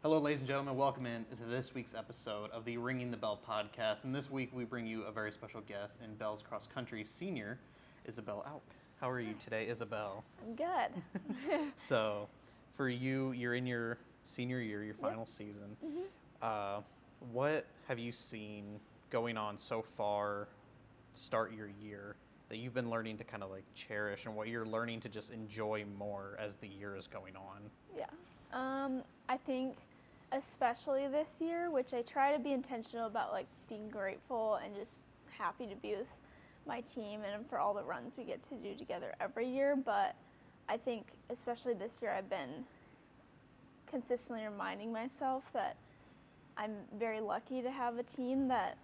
Hello, ladies and gentlemen. Welcome in to this week's episode of the Ringing the Bell podcast. And this week we bring you a very special guest in Belle's cross country senior, Isabelle Auch. How are you today, Isabelle? I'm good. So, for you, you're in your senior year, your final season. Mm-hmm. What have you seen going on so far, start your year, that you've been learning to kind of like cherish, and what you're learning to just enjoy more as the year is going on? Yeah. I think especially this year, which I try to be intentional about, like being grateful and just happy to be with my team and for all the runs we get to do together every year. But I think especially this year I've been consistently reminding myself that I'm very lucky to have a team that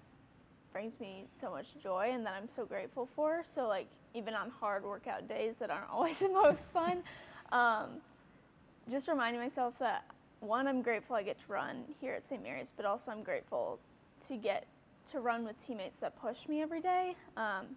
brings me so much joy and that I'm so grateful for. So like even on hard workout days that aren't always the most fun, just reminding myself that, one, I'm grateful I get to run here at St. Mary's, but also I'm grateful to get to run with teammates that push me every day, and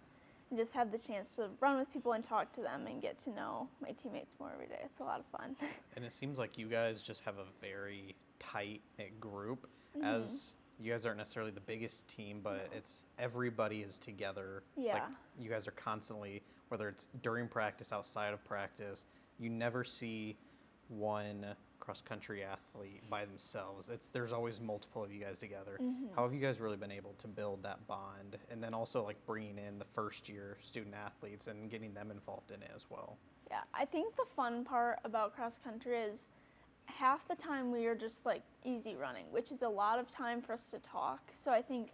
just have the chance to run with people and talk to them and get to know my teammates more every day. It's a lot of fun. And it seems like you guys just have a very tight-knit group, Mm-hmm. as you guys aren't necessarily the biggest team, but it's everybody is together. Yeah. Like, you guys are constantly, whether it's during practice, outside of practice, you never see one cross-country athlete by themselves. There's always multiple of you guys together. Mm-hmm. How have you guys really been able to build that bond, and then also like bringing in the first-year student athletes and getting them involved in it as well? Yeah, I think the fun part about cross country is half the time we are just like easy running, which is a lot of time for us to talk. So I think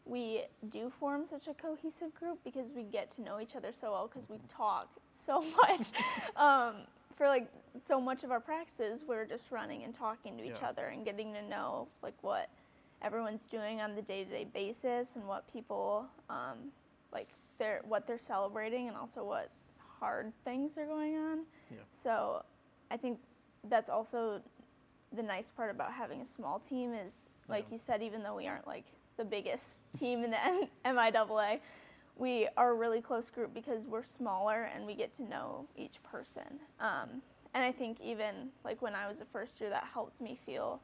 we do form such a cohesive group because we get to know each other so well because we talk so much. For like so much of our practices, we're just running and talking to each other and getting to know like what everyone's doing on the day-to-day basis and what people what they're celebrating and also what hard things they're going on. Yeah. So I think that's also the nice part about having a small team is, like you said, even though we aren't like the biggest team in the MIAA, we are a really close group because we're smaller and we get to know each person. And I think even like when I was a first year, that helped me feel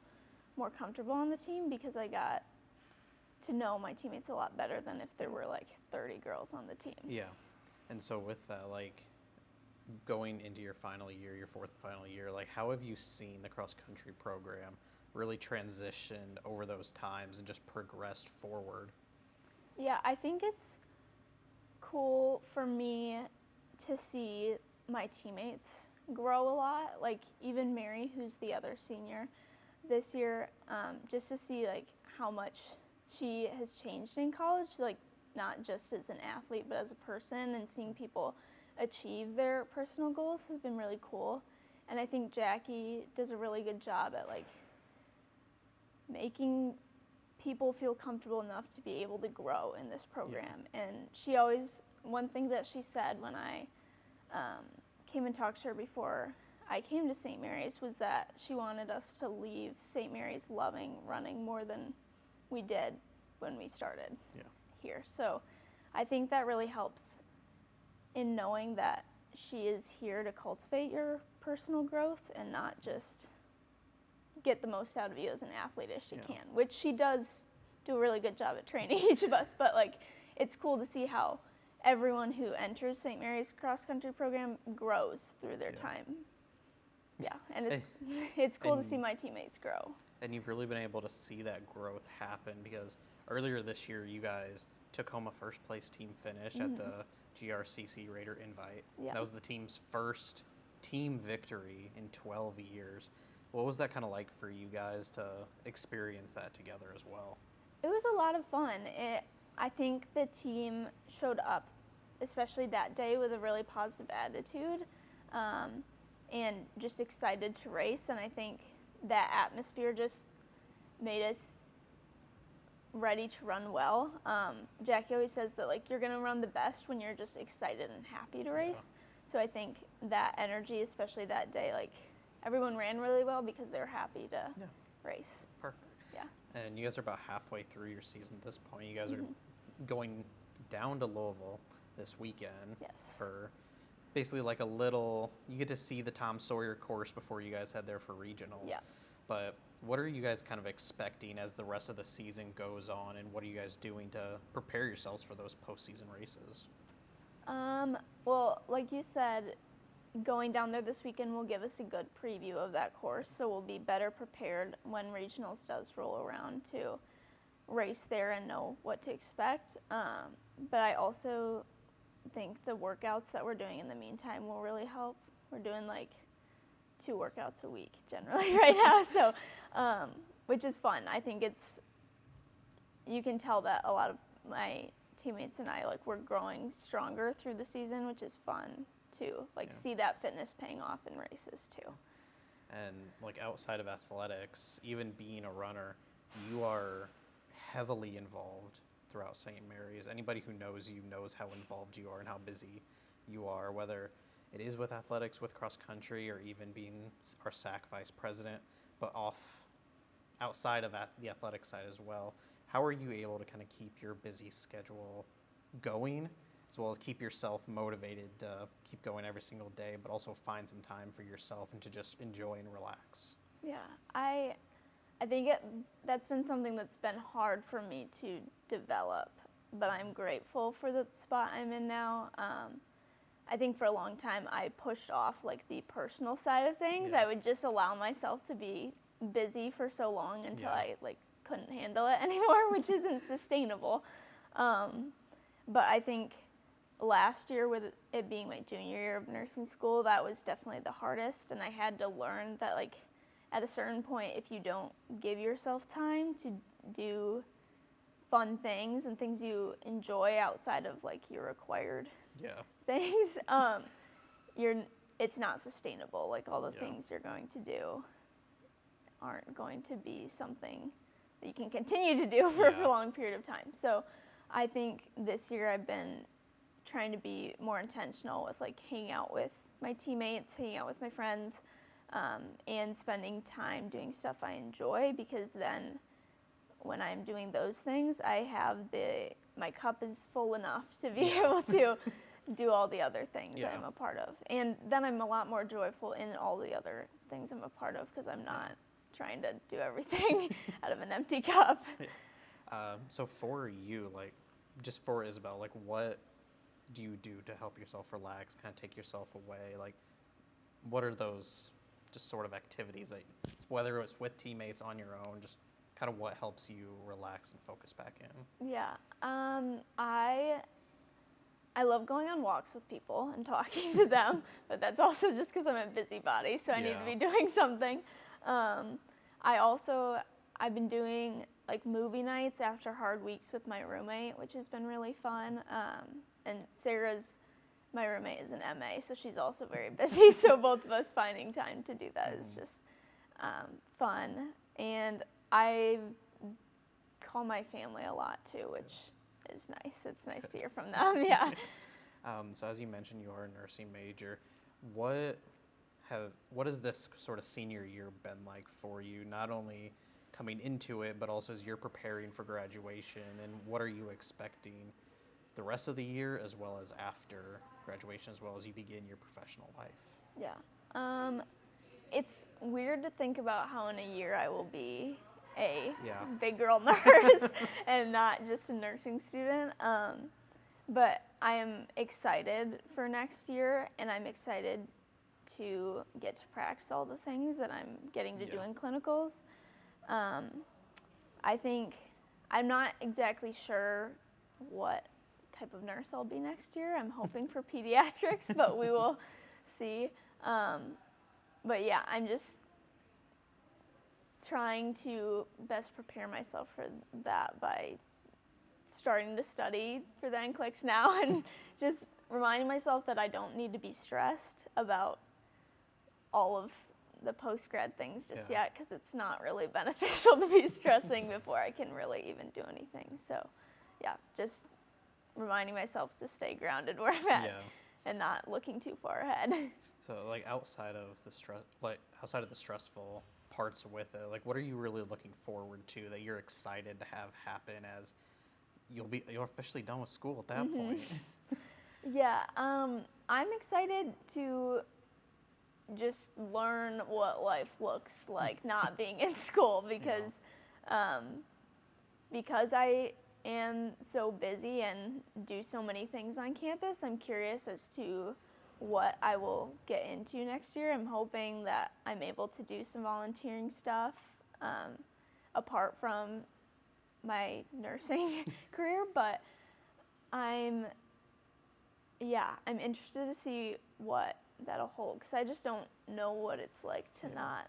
more comfortable on the team because I got to know my teammates a lot better than if there were like 30 girls on the team. Yeah. And so with that, like going into your final year, your fourth final year, like how have you seen the cross-country program really transitioned over those times and just progressed forward? Yeah, I think it's cool for me to see my teammates grow a lot, like even Mary, who's the other senior this year, just to see like how much she has changed in college, like not just as an athlete but as a person, and seeing people achieve their personal goals has been really cool. And I think Jackie does a really good job at like making people feel comfortable enough to be able to grow in this program. Yeah. And she always, one thing that she said when I came and talked to her before I came to St. Mary's was that she wanted us to leave St. Mary's loving running more than we did when we started here. So I think that really helps in knowing that she is here to cultivate your personal growth and not just get the most out of you as an athlete as she can, which she does do a really good job at training each of us. But like, it's cool to see how everyone who enters St. Mary's cross-country program grows through their time. Yeah, and it's cool to see my teammates grow. And you've really been able to see that growth happen because earlier this year you guys took home a first-place team finish at the GRCC Raider Invite. Yeah. That was the team's first team victory in 12 years. What was that kind of like for you guys to experience that together as well? It was a lot of fun. I think the team showed up, especially that day, with a really positive attitude and just excited to race. And I think that atmosphere just made us ready to run well. Jackie always says that like you're going to run the best when you're just excited and happy to race. So I think that energy, especially that day, like everyone ran really well because they were happy to race. Perfect. Yeah. And you guys are about halfway through your season at this point. You guys are going down to Louisville this weekend for basically like a little, you get to see the Tom Sawyer course before you guys head there for regionals. Yeah. But What are you guys kind of expecting as the rest of the season goes on, and what are you guys doing to prepare yourselves for those postseason races? Well, like you said, going down there this weekend will give us a good preview of that course, so we'll be better prepared when regionals does roll around to race there and know what to expect. But I also think the workouts that we're doing in the meantime will really help. We're doing like 2 workouts a week generally right now, so which is fun. I think you can tell that a lot of my teammates and I, like, we're growing stronger through the season, which is fun too. Like, see that fitness paying off in races too. And like outside of athletics, even being a runner, you are heavily involved throughout St. Mary's. Anybody who knows you knows how involved you are and how busy you are, whether it is with athletics, with cross country, or even being our SAC vice president, but outside of the athletic side as well. How are you able to kind of keep your busy schedule going, as well as keep yourself motivated to keep going every single day, but also find some time for yourself and to just enjoy and relax? Yeah, I think that's been something that's been hard for me to develop, but I'm grateful for the spot I'm in now. I think for a long time I pushed off like the personal side of things. I would just allow myself to be busy for so long until I like couldn't handle it anymore, which isn't sustainable. But I think last year, with it being my junior year of nursing school, that was definitely the hardest, and I had to learn that, like, at a certain point, if you don't give yourself time to do fun things and things you enjoy outside of like your required things, it's not sustainable. Like, all the things you're going to do aren't going to be something that you can continue to do for a long period of time. So I think this year I've been trying to be more intentional with like hanging out with my teammates, hanging out with my friends, and spending time doing stuff I enjoy, because then when I'm doing those things, I have my cup is full enough to be able to do all the other things that I'm a part of. And then I'm a lot more joyful in all the other things I'm a part of, because I'm not trying to do everything out of an empty cup. So for you, like, just for Isabelle, like, what do you do to help yourself relax, kind of take yourself away? Like, what are those just sort of activities that, whether it's with teammates, on your own, just kind of what helps you relax and focus back in? Yeah, I love going on walks with people and talking to them, but that's also just because I'm a busybody, so I need to be doing something. I've been doing like movie nights after hard weeks with my roommate, which has been really fun. And my roommate is an MA, so she's also very busy, so both of us finding time to do that is just fun. And I call my family a lot too, which is nice. It's nice to hear from them, So as you mentioned, you are a nursing major. What has this sort of senior year been like for you, not only coming into it, but also as you're preparing for graduation, and what are you expecting the rest of the year as well as after graduation, as well as you begin your professional life? It's weird to think about how in a year I will be a big girl nurse and not just a nursing student. But I am excited for next year, and I'm excited to get to practice all the things that I'm getting to do in clinicals. I think I'm not exactly sure what type of nurse I'll be next year. I'm hoping for pediatrics, but we will see. But yeah, I'm just trying to best prepare myself for that by starting to study for the NCLEX now, and just reminding myself that I don't need to be stressed about all of the post-grad things just yet, because it's not really beneficial to be stressing before I can really even do anything. So just reminding myself to stay grounded where I'm at and not looking too far ahead. So like outside of the stressful parts with it, like what are you really looking forward to that you're excited to have happen as you're officially done with school at that point? I'm excited to just learn what life looks like not being in school because I am so busy and do so many things on campus. I'm curious as to what I will get into next year. I'm hoping that I'm able to do some volunteering stuff apart from my nursing career, but I'm interested to see what that'll hold because I just don't know what it's like to not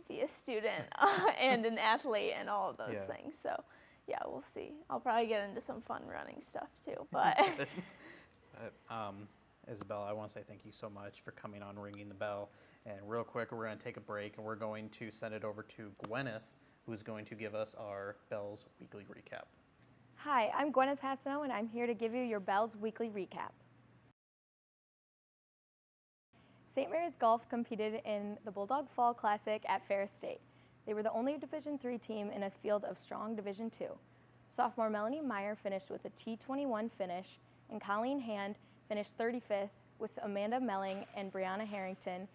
be a student and an athlete and all of those things. So, yeah, we'll see. I'll probably get into some fun running stuff too. But Isabelle, I want to say thank you so much for coming on Ringing the Bell. And real quick, we're going to take a break and we're going to send it over to Gwyneth, who's going to give us our Bell's Weekly Recap. Hi, I'm Gwyneth Passano, and I'm here to give you your Bell's Weekly Recap. St. Mary's Golf competed in the Bulldog Fall Classic at Ferris State. They were the only Division III team in a field of strong Division II. Sophomore Melanie Meyer finished with a T21 finish, and Colleen Hand finished 35th with Amanda Melling and Brianna Harrington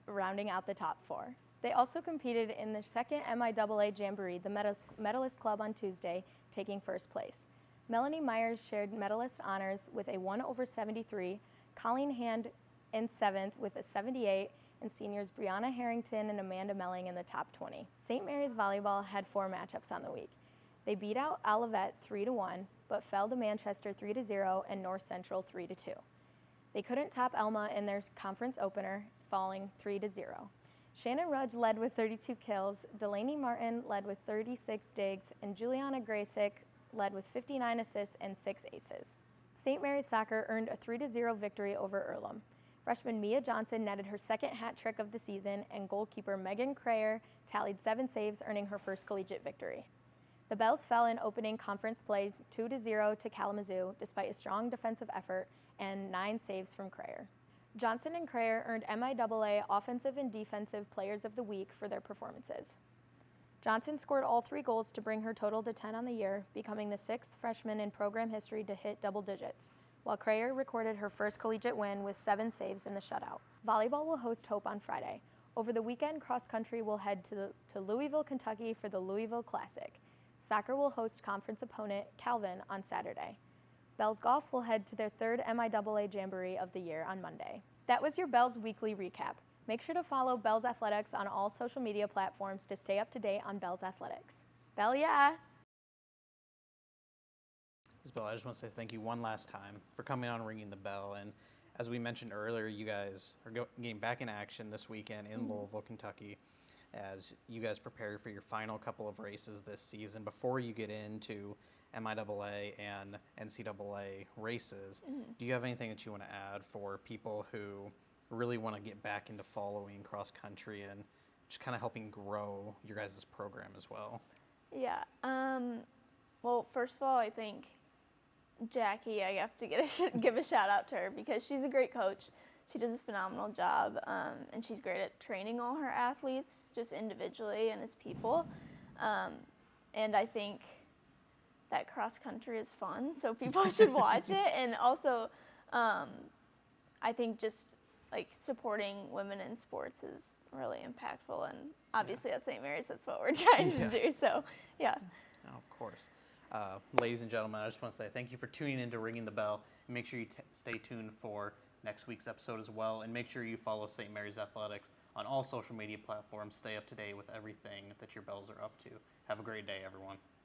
rounding out the top four. They also competed in the second MIAA Jamboree, the Medalist Club on Tuesday, taking first place. Melanie Myers shared medalist honors with a 1/73, Colleen Hand in 7th with a 78, and seniors Brianna Harrington and Amanda Melling in the top 20. St. Mary's Volleyball had 4 matchups on the week. They beat out Olivet 3-1, but fell to Manchester 3-0 and North Central 3-2. They couldn't top Elma in their conference opener, falling 3-0. Shannon Rudge led with 32 kills, Delaney Martin led with 36 digs, and Juliana Graysick led with 59 assists and 6 aces. St. Mary's Soccer earned a 3-0 victory over Earlham. Freshman Mia Johnson netted her second hat trick of the season, and goalkeeper Megan Crayer tallied 7 saves, earning her first collegiate victory. The Bells fell in opening conference play 2-0 to Kalamazoo, despite a strong defensive effort and 9 saves from Crayer. Johnson and Crayer earned MIAA Offensive and Defensive Players of the Week for their performances. Johnson scored all 3 goals to bring her total to 10 on the year, becoming the 6th freshman in program history to hit double digits, while Crayer recorded her first collegiate win with 7 saves in the shutout. Volleyball will host Hope on Friday. Over the weekend, cross country will head to Louisville, Kentucky for the Louisville Classic. Soccer will host conference opponent Calvin on Saturday. Bells Golf will head to their 3rd MIAA Jamboree of the year on Monday. That was your Bells Weekly Recap. Make sure to follow Bells Athletics on all social media platforms to stay up to date on Bells Athletics. Bell, yeah! Isabelle, I just want to say thank you one last time for coming on Ringing the Bell. And as we mentioned earlier, you guys are getting back in action this weekend in Louisville, Kentucky, as you guys prepare for your final couple of races this season before you get into MIAA and NCAA races. Do you have anything that you want to add for people who really want to get back into following cross country and just kind of helping grow your guys' program as well? Yeah. Well, first of all, I think Jackie, I have to give a shout out to her because she's a great coach. She does a phenomenal job, and she's great at training all her athletes just individually and as people. And I think that cross country is fun, so people should watch it. And also, I think just like supporting women in sports is really impactful. And obviously at St. Mary's, that's what we're trying to do. So, yeah. Oh, of course. Ladies and gentlemen, I just want to say thank you for tuning in to Ringing the Bell. And make sure you stay tuned for next week's episode as well. And make sure you follow St. Mary's Athletics on all social media platforms. Stay up to date with everything that your Bells are up to. Have a great day, everyone.